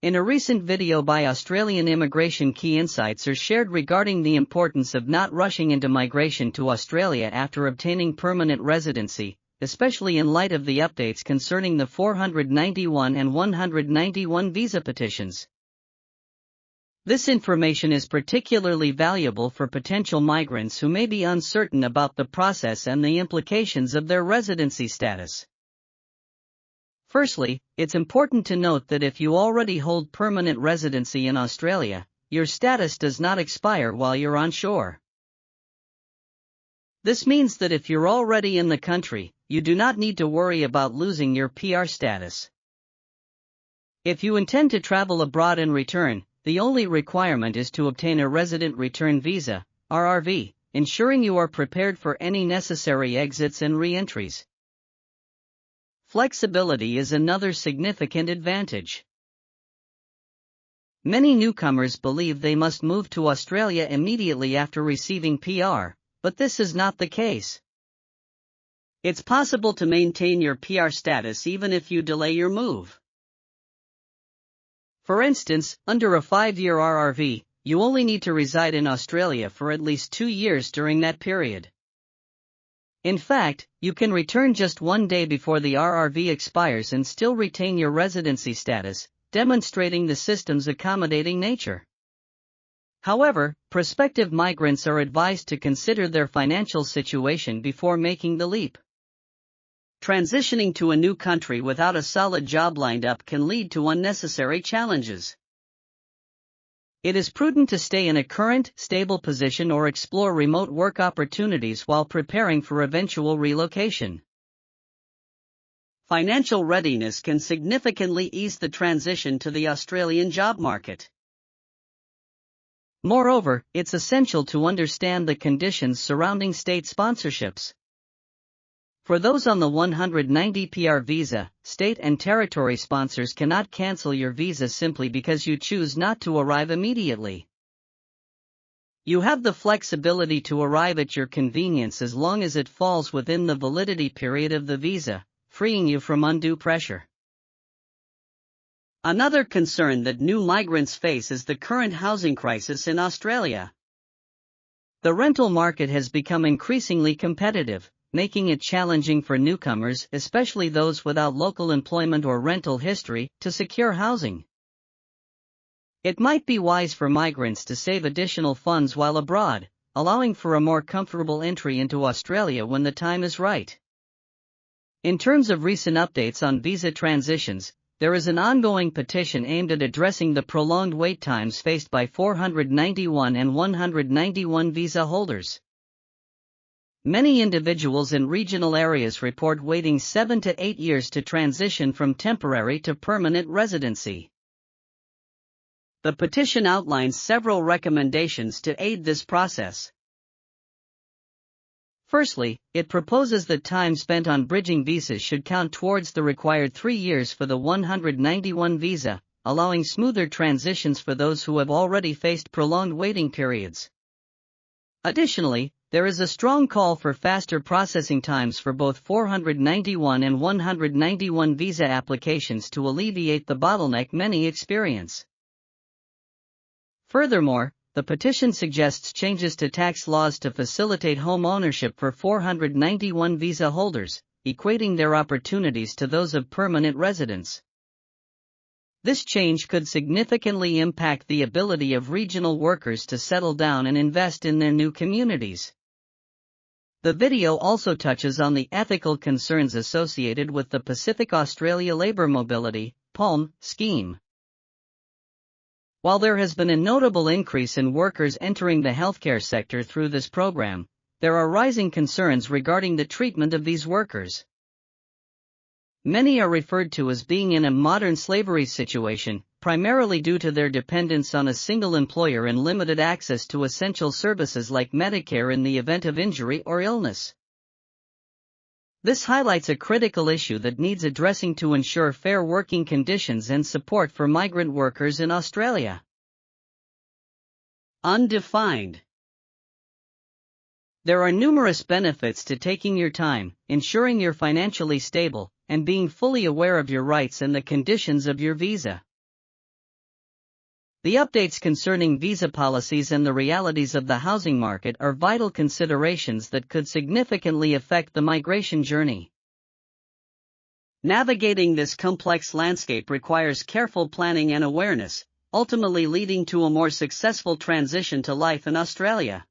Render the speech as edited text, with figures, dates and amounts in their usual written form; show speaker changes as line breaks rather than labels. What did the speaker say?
In a recent video by Australian Immigration, key insights are shared regarding the importance of not rushing into migration to Australia after obtaining permanent residency, especially in light of the updates concerning the 491 and 191 visa petitions. This information is particularly valuable for potential migrants who may be uncertain about the process and the implications of their residency status. Firstly, it's important to note that if you already hold permanent residency in Australia, your status does not expire while you're on shore. This means that if you're already in the country, you do not need to worry about losing your PR status. If you intend to travel abroad and return, the only requirement is to obtain a Resident Return Visa, RRV, ensuring you are prepared for any necessary exits and re-entries. Flexibility is another significant advantage. Many newcomers believe they must move to Australia immediately after receiving PR, but this is not the case. It's possible to maintain your PR status even if you delay your move. For instance, under a 5-year RRV, you only need to reside in Australia for at least 2 years during that period. In fact, you can return just 1 day before the RRV expires and still retain your residency status, demonstrating the system's accommodating nature. However, prospective migrants are advised to consider their financial situation before making the leap. Transitioning to a new country without a solid job lined up can lead to unnecessary challenges. It is prudent to stay in a current, stable position or explore remote work opportunities while preparing for eventual relocation. Financial readiness can significantly ease the transition to the Australian job market. Moreover, it's essential to understand the conditions surrounding state sponsorships. For those on the 190 PR visa, state and territory sponsors cannot cancel your visa simply because you choose not to arrive immediately. You have the flexibility to arrive at your convenience as long as it falls within the validity period of the visa, freeing you from undue pressure. Another concern that new migrants face is the current housing crisis in Australia. The rental market has become increasingly competitive, making it challenging for newcomers, especially those without local employment or rental history, to secure housing. It might be wise for migrants to save additional funds while abroad, allowing for a more comfortable entry into Australia when the time is right. In terms of recent updates on visa transitions, there is an ongoing petition aimed at addressing the prolonged wait times faced by 491 and 191 visa holders. Many individuals in regional areas report waiting 7 to 8 years to transition from temporary to permanent residency. The petition outlines several recommendations to aid this process. Firstly, it proposes that time spent on bridging visas should count towards the required 3 years for the 191 visa, allowing smoother transitions for those who have already faced prolonged waiting periods. Additionally, there is a strong call for faster processing times for both 491 and 191 visa applications to alleviate the bottleneck many experience. Furthermore, the petition suggests changes to tax laws to facilitate home ownership for 491 visa holders, equating their opportunities to those of permanent residents. This change could significantly impact the ability of regional workers to settle down and invest in their new communities. The video also touches on the ethical concerns associated with the Pacific Australia Labour Mobility (PALM) scheme. While there has been a notable increase in workers entering the healthcare sector through this program, there are rising concerns regarding the treatment of these workers. Many are referred to as being in a modern slavery situation, primarily due to their dependence on a single employer and limited access to essential services like Medicare in the event of injury or illness. This highlights a critical issue that needs addressing to ensure fair working conditions and support for migrant workers in Australia. Undefined. There are numerous benefits to taking your time, ensuring you're financially stable, and being fully aware of your rights and the conditions of your visa. The updates concerning visa policies and the realities of the housing market are vital considerations that could significantly affect the migration journey. Navigating this complex landscape requires careful planning and awareness, ultimately leading to a more successful transition to life in Australia.